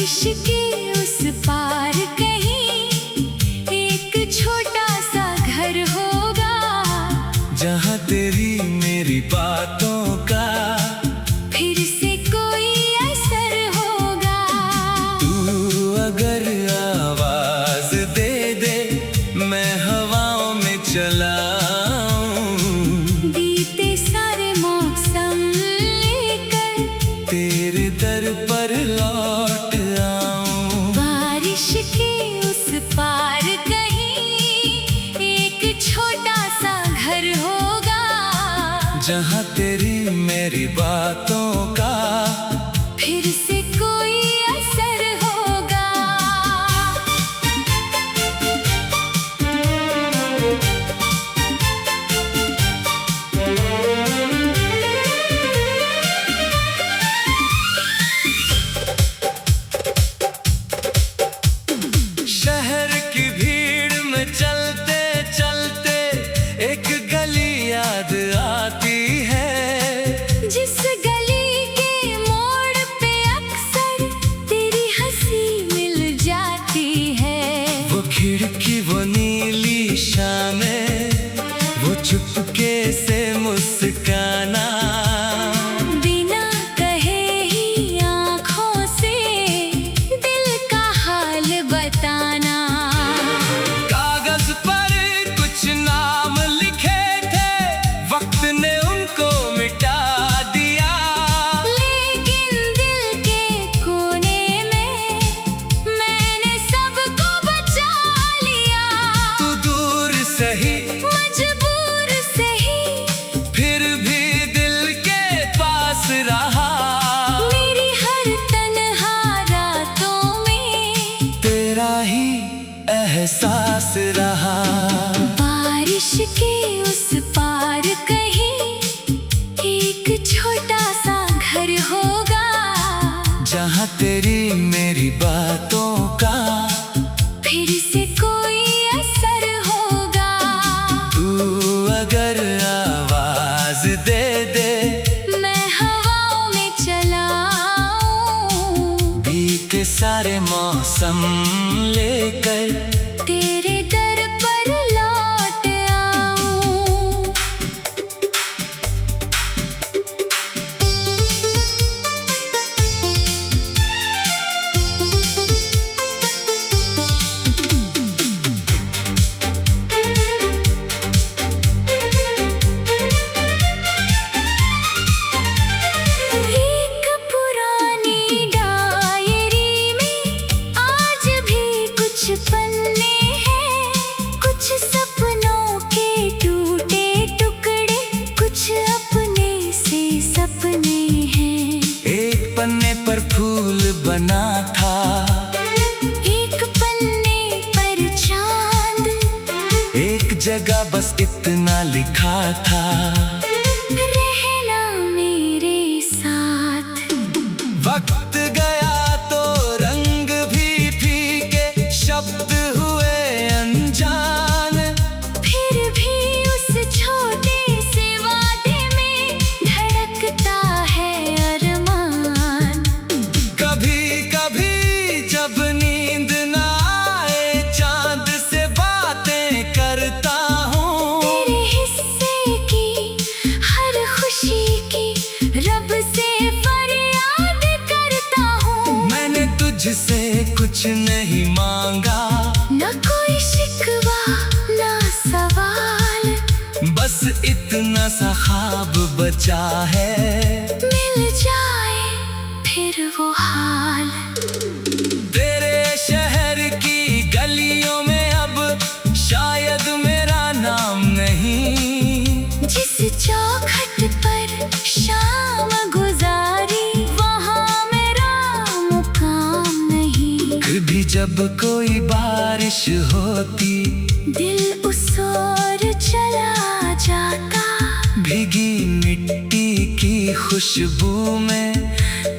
बारिश के उस पार कहीं एक छोटा सा घर होगा, जहाँ तेरी मेरी बातों का फिर से कोई असर होगा। तू अगर आवाज दे दे मैं हवाओं में चलाऊं, बीते सारे मौसम लेकर तेरे दर पर लौट आऊं। बारिश के उस पार कहीं एक छोटा सा घर होगा, जहाँ तेरी मेरी बातों का फिर से कोई असर होगा। शहर की भीड़ में चलते चलते एक गली याद आती है, जिस गली के मोड़ पे अक्सर तेरी हंसी मिल जाती है। वो खिड़की वो नीली शामें, वो चुपके से मुस्काना, बिना कहे ही आँखों से दिल का हाल बताना। कागज पर कुछ नाम लिखे थे, वक्त ने उनको मिटा दिया, लेकिन दिल के कोने में मैंने सबको बचा लिया। तू दूर सही मजबूर सही फिर भी दिल के पास रहा, मेरी हर तन्हा रातों में तेरा ही एहसास रहा। बारिश के उस पार कहीं एक छोटा सा घर होगा, जहाँ तेरी मेरी बातों का फिर से कोई असर होगा। तू अगर आवाज दे दे मैं हवाओं में चलाऊं, बीते सारे मौसम लेकर तेरे दर पर लौट आऊं। एक पुरानी डायरी में आज भी कुछ पन्ने हैं, कुछ सपनों के टूटे टुकड़े, कुछ अपने से सपने हैं। एक पन्ने पर फूल बना था, एक पन्ने पर चांद, एक जगह बस इतना लिखा था, रहना मेरे साथ। वक्त गया तो रंग भी फीके, शब्द हुए अनजान, फिर भी उस छोटे से वादे में धड़कता है अरमान। कभी कभी जब नींद ना आए चांद से बातें करता हूँ, तेरे हिस्से की हर खुशी की रब से फरियाद करता हूँ। मैंने तुझसे कुछ नहीं मांगा, न कोई शिकवा न सवाल, बस इतना सा ख्वाब बचा है, मिल जाए फिर वो हाल। तेरे शहर की गलियों में अब शायद मेरा नाम नहीं, जिस चौखट पर शाम गुजारी वहाँ मेरा मुकाम नहीं। कभी जब कोई बारिश होती दिल उस ओर चला जाता, भीगी मिट्टी की खुशबू में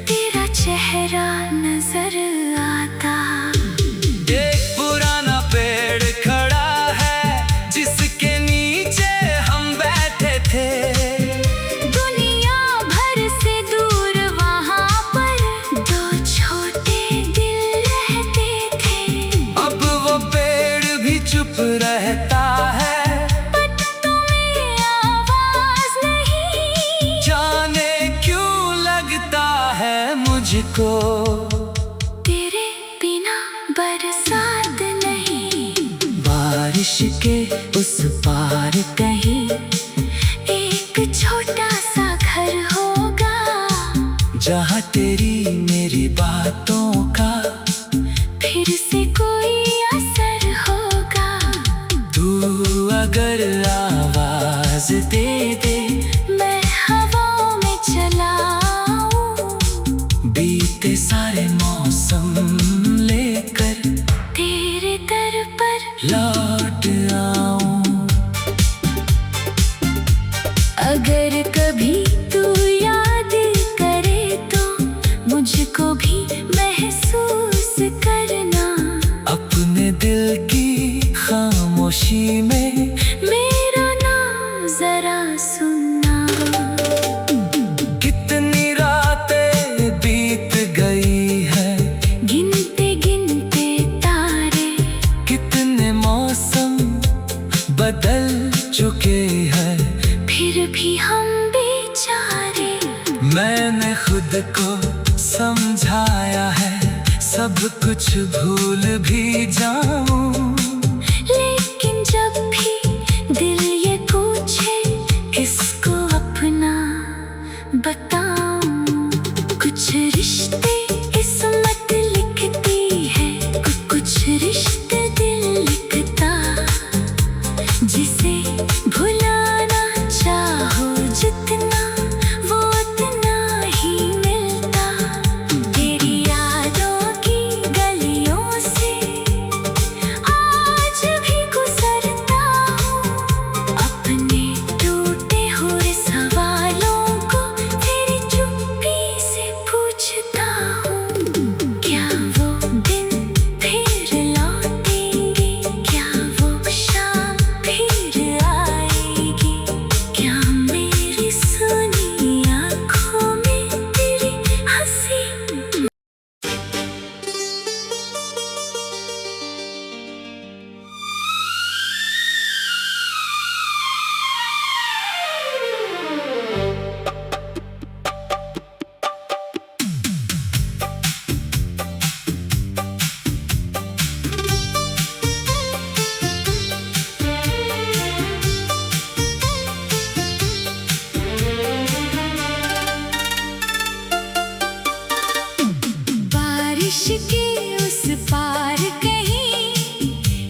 तेरा चेहरा नजर आता। एक पुराना पेड़ खड़ा है जिसके नीचे हम बैठे थे, दुनिया भर से दूर वहाँ पर दो छोटे दिल रहता है, पत्तों में आवाज नहीं, जाने क्यों लगता है मुझको तेरे बिना बरसात नहीं। बारिश के उस पार कहीं एक छोटा सा घर होगा, जहाँ तेरी मेरी बातों का फिर से कोई असर होगा। तू अगर आवाज दे दे, मैं हवाओं में चलाऊं, बीते सारे मौसम लेकर तेरे दर पर लौट आऊं। अगर कभी तू याद करे तो मुझको भी महसूस करना, अपने दिल की खामोशी में मेरा नाम जरा सुनना। कितनी रातें बीत गई है, गिनते गिनते तारे, कितने मौसम बदल चुके हैं, फिर भी हम बेचारे। मैंने खुद को समझाया है, सब कुछ भूल भी जाऊं, लेकिन जब भी दिल ये पूछे किसको अपना बताऊं, कुछ रिश्ते किस्मत लिखती है, कुछ रिश्ते दिल लिखता, जिसे भुलाना चाहो जितना वो उतना ही मिलता। तेरी यादों की गलियों से आज भी गुजरता हूँ, अपने टूटे हुए सवालों को तेरी चुप्पी से पूछता हूँ। क्या वो दिन फिर लौटेंगे, क्या वो शाम फिर आएगी, क्या मेरी सुनी आँखों में तेरी हंसी। बारिश के उस पार कहीं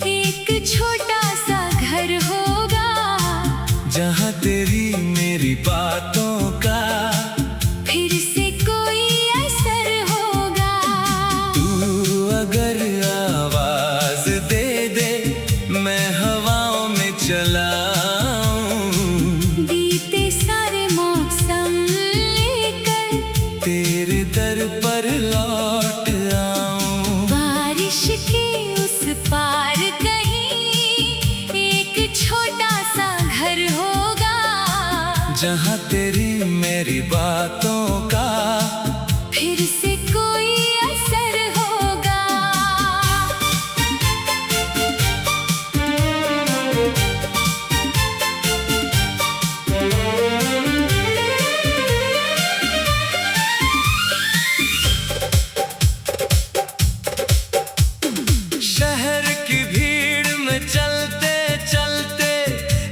एक छोटा सा घर होगा, जहाँ तेरी मेरी बातों का फिर से कोई असर होगा। तू अगर आवाज दे दे, मैं हवाओं में चलाऊं, बीते सारे मौसम लेकर तेरे दर पर लौट आऊं। बारिश के उस पार कहीं एक छोटा सा घर होगा, जहाँ तेरी मेरी बातों का फिर से कोई असर होगा। शहर की भीड़ में चलते चलते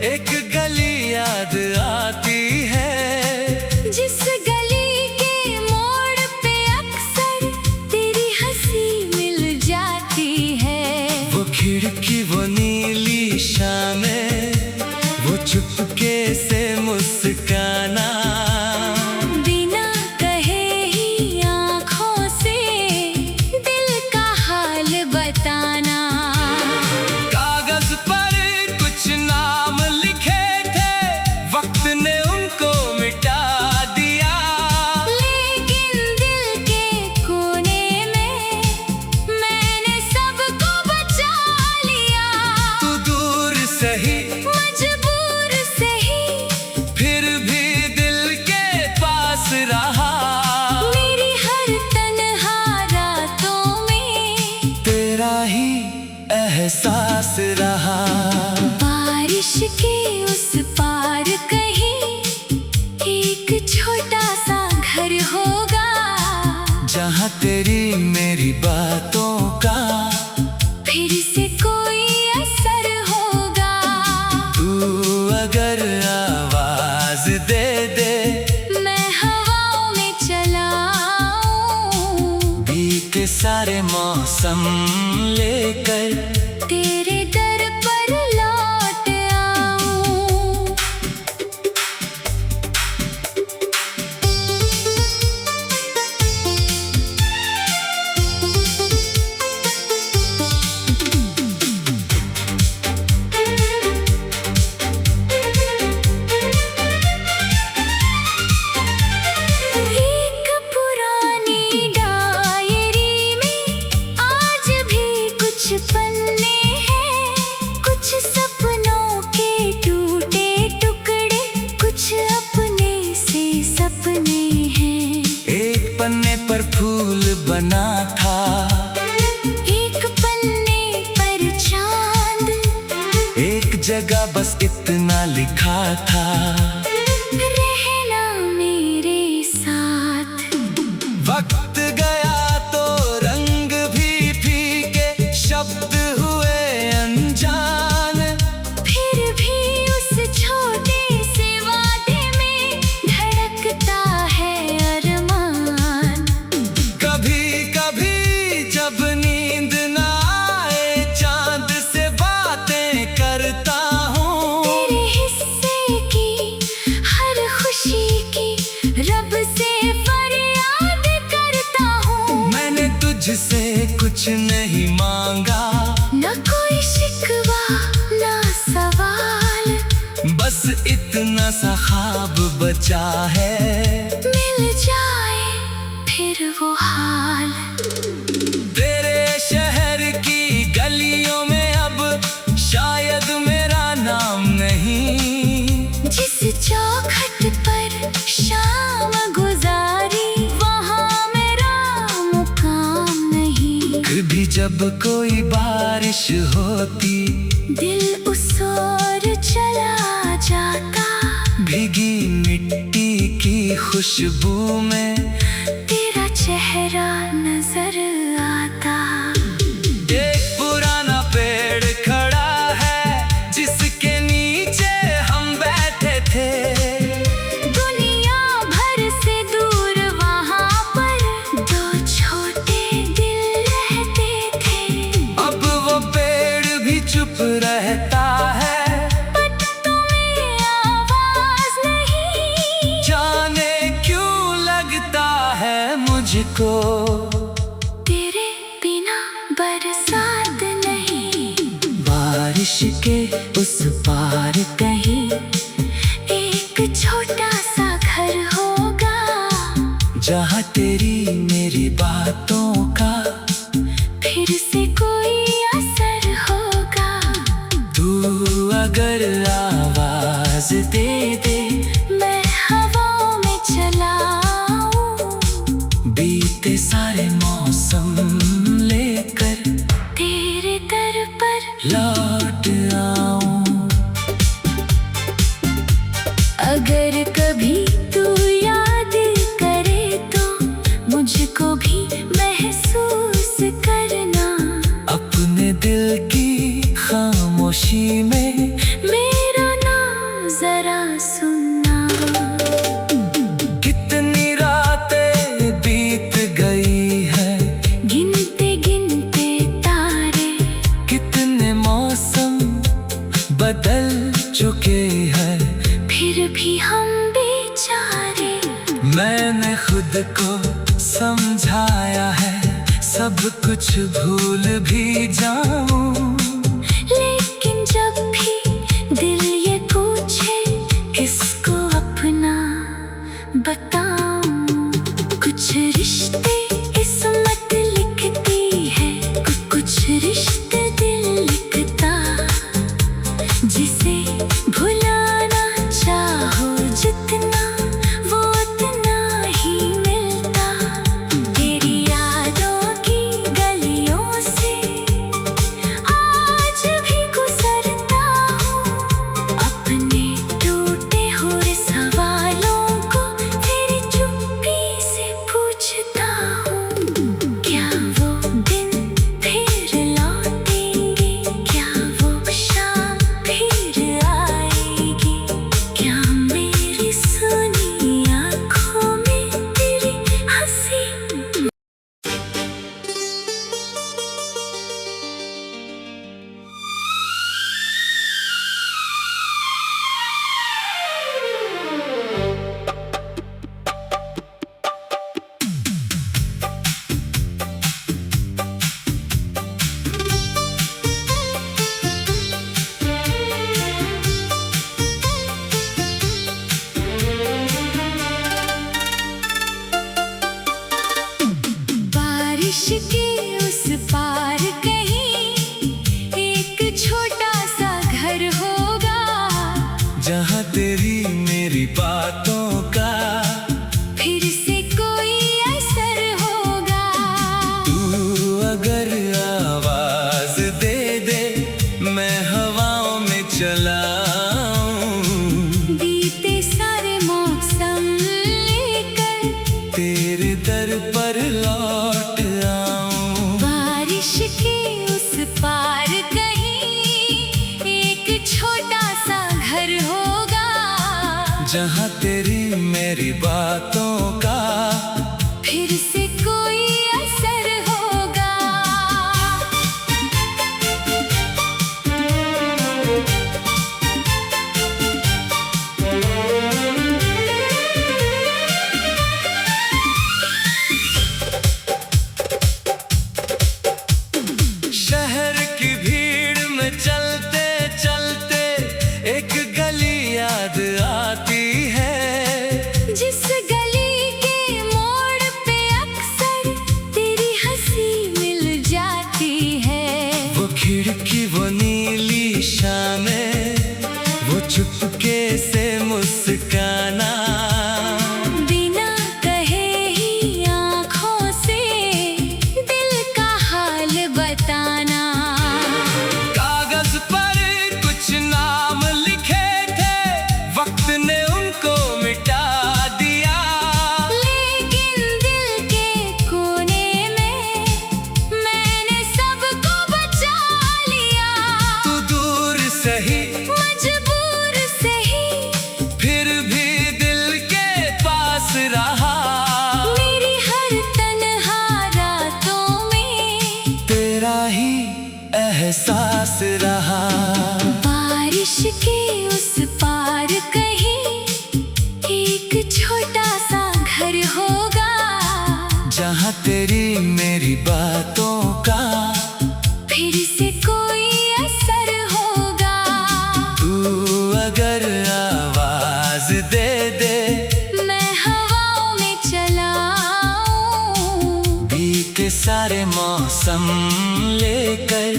एक गली याद आती है, जिस गली एहसास रहा। बारिश के उस पार कहीं एक छोटा सा घर होगा, जहाँ तेरी मेरी बातों का फिर से कोई असर होगा। तू अगर आवाज दे दे, मैं हवाओं में चलाऊं, बीते सारे मौसम लेकर तेरे दर पर लौट आऊं। एक पुरानी डायरी में आज भी कुछ पन्ने हैं, कुछ सपनों के टूटे टुकड़े, कुछ अपने से सपने हैं। एक पन्ने पर फूल बना था, एक पन्ने पर चांद, एक जगह बस इतना लिखा था, रहना मेरे साथ। वक्त गया तो रंग भी फीके, शब्द हुए अनजान, फिर भी उस छोटे से वादे में धड़कता है अरमान। कभी कभी जब नींद ना आए, चांद से बातें करता हूँ, तेरे हिस्से की हर खुशी की रब से फरियाद करता हूँ। मैंने तुझसे कुछ नहीं मांगा, न कोई शिकवा न सवाल, बस इतना सा ख्वाब बचा है, मिल जाए फिर वो हाल। तेरे शहर की गलियों में अब शायद मेरा नाम नहीं, जिस चौखट पर शाम गुजारी वहाँ मेरा मुकाम नहीं। कभी जब कोई बारिश होती, दिल उस ओर चला जाता, भीगी मिट्टी की खुशबू में तेरा चेहरा नजर आता। एक पुराना पेड़ खड़ा है, जिसके नीचे हम बैठे थे, दुनिया भर से दूर वहाँ पर दो छोटे दिल रहते थे। अब वो पेड़ भी चुप रहता है, पत्तों में आवाज नहीं, जाने क्यों लगता है मुझको, तेरे बिना बरसात नहीं। बारिश के उस पार कहीं एक छोटा सा घर होगा, जहाँ तेरी मेरी बातों का फिर से कोई असर होगा। तू अगर आवाज दे दे, मैं हवाओं में चलाऊं, बीते सारे मौसम लेकर तेरे दर पर लौट आऊं। अगर कभी तू याद करे तो मुझको भी महसूस करना, अपने दिल की खामोशी में मेरा नाम जरा सुनना। कितनी रातें बीत गई है, गिनते गिनते तारे, कितने मौसम बदल चुके हैं, फिर भी हम बेचारे। मैंने खुद को समझाया है, सब कुछ भूल भी जाऊं, लेकिन जब भी दिल ये पूछे किसको अपना बताऊं, कुछ रिश्ते किस्मत लिखती है, कुछ रिश्ते दिल लिखता, जिसे भुलाना चाहो जितना वो उतना ही मिलता। तेरी यादों की गलियों से बारिश के उस पार कहीं एक छोटा सा घर होगा, जहाँ तेरी मेरी बातों का फिर से कोई असर होगा। तू अगर आवाज दे दे मैं हवाओं में चलाऊं, बीते सारे मौसम लेकर तेरे दर पर लौट आऊं। बारिश के उस पार कहीं एक छोटा सा घर होगा, जहाँ तेरी मेरी बातों का फिर से कोई असर होगा। शहर की भीड़ में चलते चलते एक गली याद आती है, जिस गली के मोड़ पे अक्सर तेरी हंसी मिल जाती है। वो खिड़की वो नीली शामें, वो चुपके से मुस्काना, बिना कहे ही आँखों से दिल का हाल बताना। कागज पर कुछ नाम लिखे थे, वक्त ने उनको मिटा दिया, लेकिन दिल के कोने में मैंने सबको बचा लिया। तू दूर सही मजबूर सही फिर भी दिल के पास रहा, मेरी हर तन्हा रातों में तेरा ही एहसास रहा। बारिश के उस पार कहीं एक छोटा सा घर होगा, जहाँ तेरी मेरी बातों का फिर से कोई असर होगा। तू अगर आवाज दे दे मैं हवाओं में चलाऊं, बीते सारे मौसम लेकर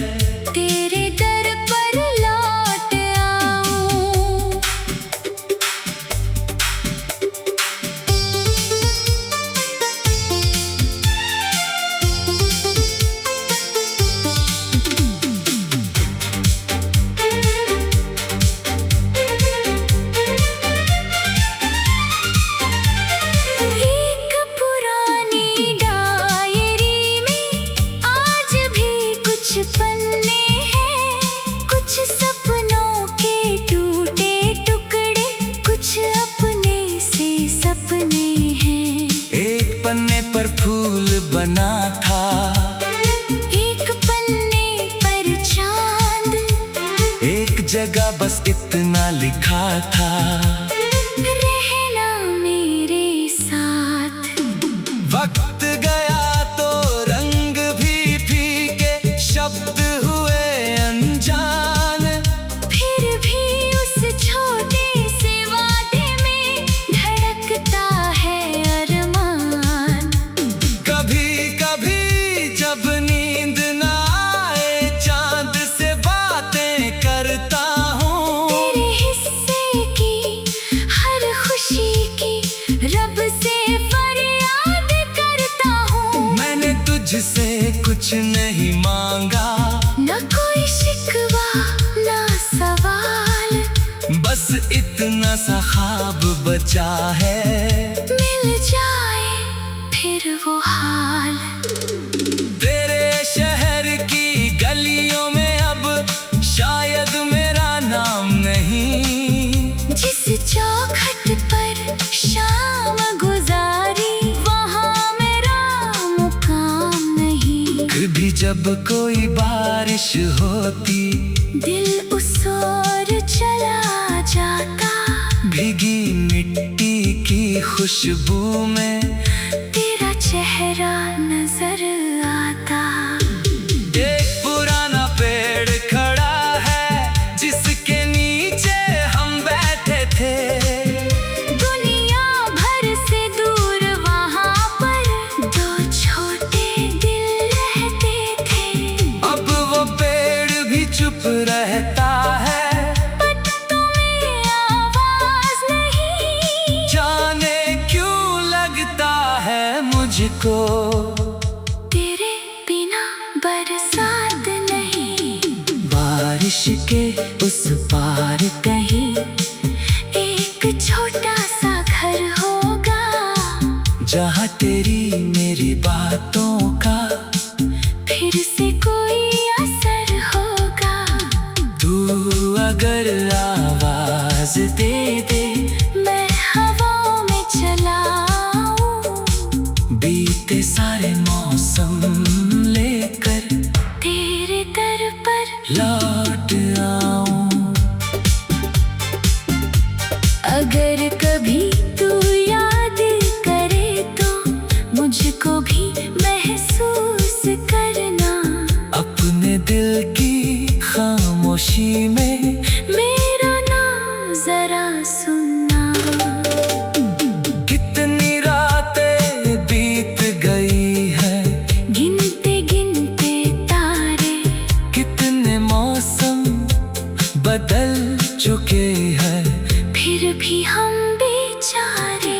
तेरे दर पर लौट आऊं। एक पुरानी डायरी में आज भी कुछ पन्ने हैं, कुछ सपनों के टूटे टुकड़े, कुछ अपने से सपने हैं। एक पन्ने पर फूल बना था, एक पन्ने पर चांद, एक जगह बस इतना लिखा था, रहना मेरे साथ। वक्त गया तो रंग भी फीके, शब्द हुए अनजान, फिर भी उस छोटे से वादे में धड़कता है अरमान। कभी कभी जब नींद ना आए चांद से बातें करता हूँ, तेरे हिस्से की हर खुशी की रब से फरियाद करता हूँ। मैंने तुझसे कुछ नहीं मांगा, न कोई शिकवा न सवाल, बस इतना सा ख्वाब बचा है, मिल जाए फिर वो हाल। तेरे शहर की गलियों में अब शायद मेरा नाम नहीं, जिस चौखट पर शाम गुजारी वहाँ मेरा मुकाम नहीं। कभी जब कोई बारिश होती, दिल उस ओर चला जाता, भीगी मिट्टी की खुशबू में तेरा चेहरा नजर आता। एक पुराना पेड़ खड़ा है, जिसके नीचे हम बैठे थे, दुनिया भर से दूर वहाँ पर दो छोटे दिल चुप रहता है, पत्तों में आवाज नहीं। जाने क्यों लगता है मुझको तेरे बिना बरसात नहीं। बारिश के उस पार कहीं एक छोटा सा घर होगा, जहाँ तेरी मेरी बातों का फिर से कोई असर होगा। तू अगर आवाज दे दे, मैं हवाओं में चलाऊं, बीते सारे मौसम लेकर तेरे दर पर लौट आऊं। अगर कभी तू याद करे तो मुझको भी महसूस करना। अपने दिल की खामोशी में मेरा नाम जरा सुनना। कितनी रातें बीत गई है, गिनते गिनते तारे, कितने मौसम बदल चुके हैं, फिर भी हम बेचारे।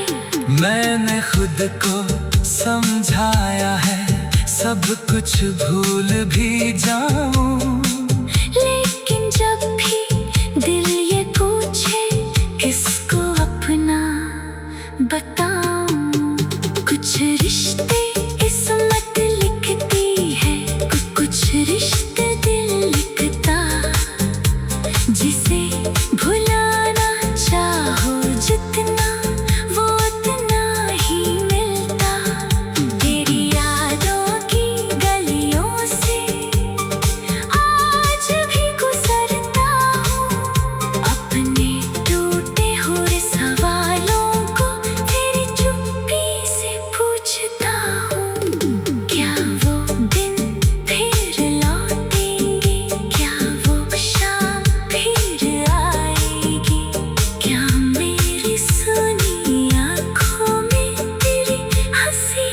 मैंने खुद को समझाया है, सब कुछ भूल भी जाऊं। लेकिन जब भी दिल ये पूछे किसको अपना बताऊं, कुछ रिश्ते किस्मत लिखती है, कुछ रिश्ते दिल लिखता। जिसे भुलाना चाहो जितना, वो उतना ही मिलता। तेरी यादों की गलियों से आज भी गुजरता हूँ, अपने टूटे हुए सवालों को तेरी चुप्पी से पूछता हूँ। क्या वो दिन फिर लौटेंगे, क्या वो शाम फिर आएगी, क्या मेरी सुनी आँखों में तेरी हंसी।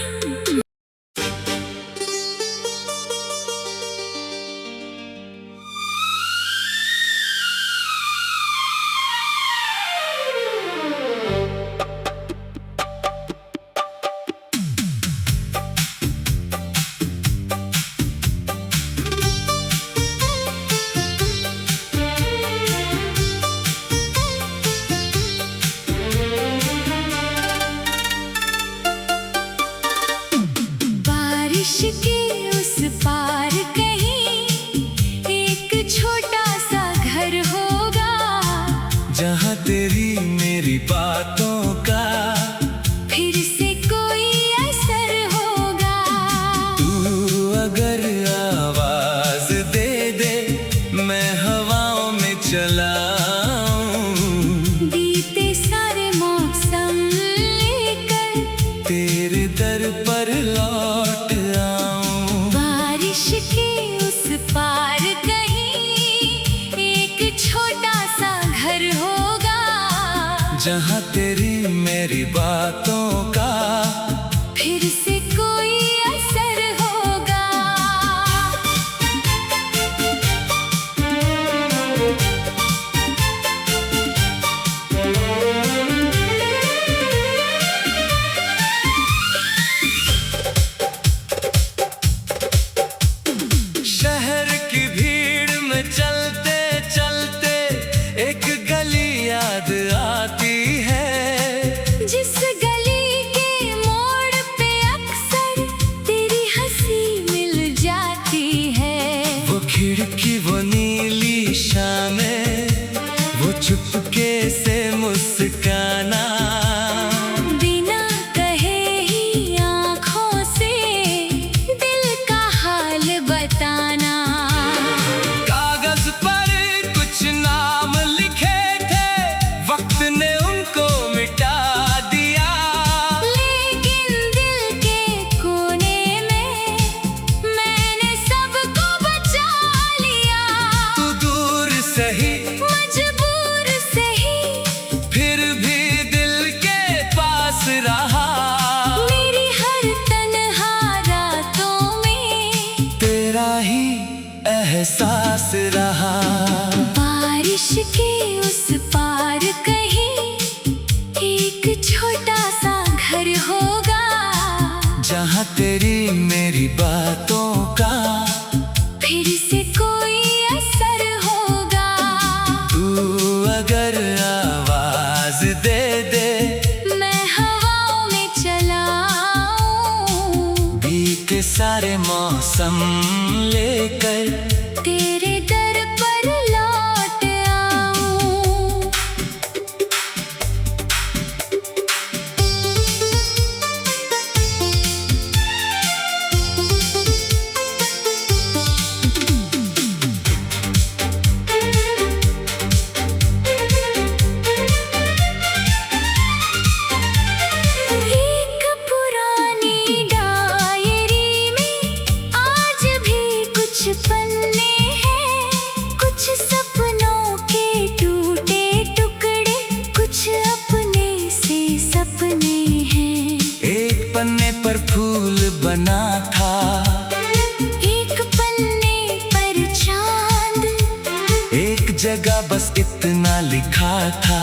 बारिश के उस पार कहीं एक छोटा सा घर होगा, जहाँ तेरी मेरी बातों का फिर से कोई असर होगा। तू अगर आवाज दे दे, मैं हवाओं में चलाऊं, बीते सारे मौसम लेकर तेरे दर पर लौट आऊं। बारिश के उस पार कहीं एक छोटा सा घर होगा, जहाँ तेरी मेरी बातों का फिर से कोई असर होगा। शहर की भीड़ में चलते चलते एक गली याद आती है, जिस गली के मोड़ पे अक्सर तेरी हंसी मिल जाती है। वो खिड़की, वो नीली शामें, वो चुपके से मुस्काना, बिना कहे ही आँखों से दिल का हाल बताना। कागज पर कुछ नाम लिखे थे, वक्त ने उनको मिटा दिया, लेकिन दिल के कोने में मैंने सबको बचा लिया। तू दूर सही मजबूर सही, फिर भी दिल के पास रहा। मेरी हर तन्हा रातों में तेरा ही एहसास रहा। बारिश के उस पार कहीं एक छोटा सा घर होगा, जहाँ तेरी मेरी बातों का फिर से कोई असर होगा। तू अगर आवाज दे दे, मैं हवाओं में चलाऊं, बीते सारे मौसम लेकर तेरे दर पर लौट आऊं। एक पुरानी डायरी में आज भी कुछ पन्ने हैं, कुछ सपनों के टूटे टुकड़े, कुछ अपने से सपने हैं। एक पन्ने पर फूल बना था, एक पन्ने पर चांद, एक जगह बस इतना लिखा था,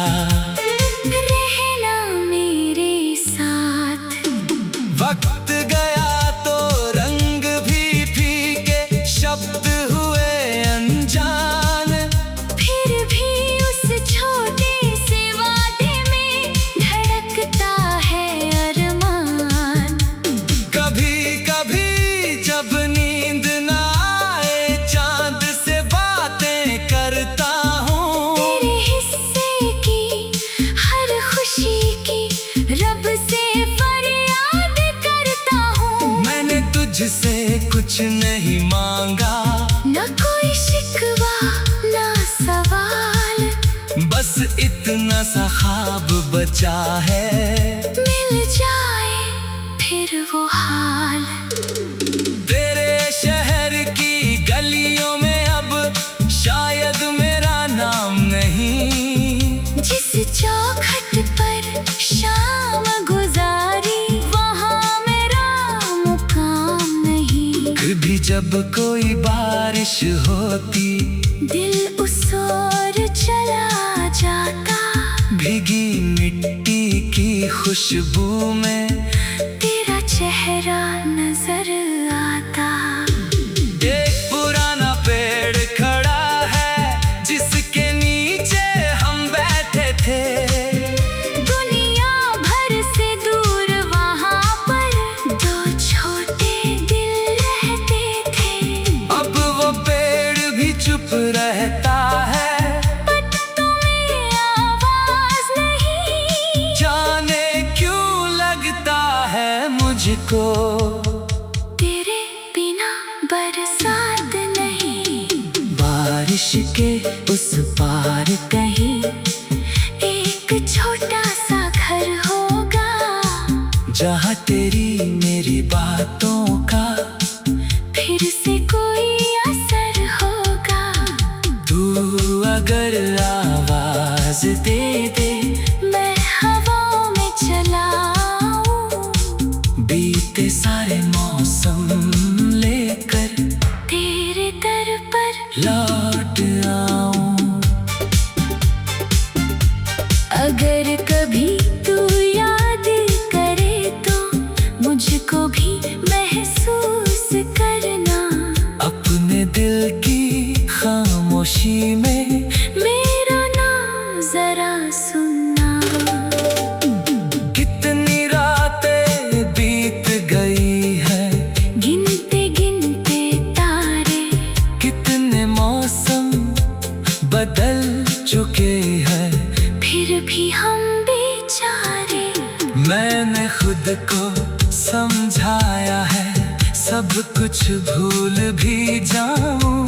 रहना मेरे साथ। वक्त गया तो रंग भी फीके, शब्द हुए अनजान, फिर भी उस छोटे से वादे में धड़कता है अरमान। कभी कभी जब नींद ना आए, चांद से बातें करता हूँ, तेरे हिस्से की हर खुशी की रब से फरियाद करता हूँ। मैंने तुझसे कुछ नहीं मांगा, न कोई शिकवा न सवाल, बस इतना सा ख्वाब बचा है, मिल जाए फिर वो हाल। तेरे शहर की गलियों में अब शायद मेरा नाम नहीं, जिस चौखट पर शाम गुजारी वहाँ मेरा मुकाम नहीं। कभी जब कोई बारिश होती, दिल उस ओर चला जाता, भीगी मिट्टी की खुशबू में तेरा चेहरा नजर आता। एक पुराना पेड़ खड़ा है, जिसके नीचे हम बैठे थे, दुनिया भर से दूर वहाँ पर दो छोटे दिल रहते थे। अब वो पेड़ भी चुप रहता है, पत्तों में आवाज नहीं, जाने क्यों लगता है मुझको तेरे बिना बरसात नहीं। बारिश के उस पार कहीं एक छोटा सा घर होगा, जहाँ तेरी मेरी बातों का फिर से कोई असर होगा। तू अगर आवाज दे दे, मैं हवाओं में चलाऊं, बीते सारे मौसम लेकर तेरे दर पर लौट आऊं। अगर कभी तू याद करे तो मुझको भी महसूस करना, अपने दिल की खामोशी में मेरा नाम जरा सुनना। कितनी रातें बीत गई है, गिनते गिनते तारे, कितने मौसम बदल चुके हैं, फिर भी हम बेचारे। मैंने खुद को समझाया है, सब कुछ भूल भी जाऊं,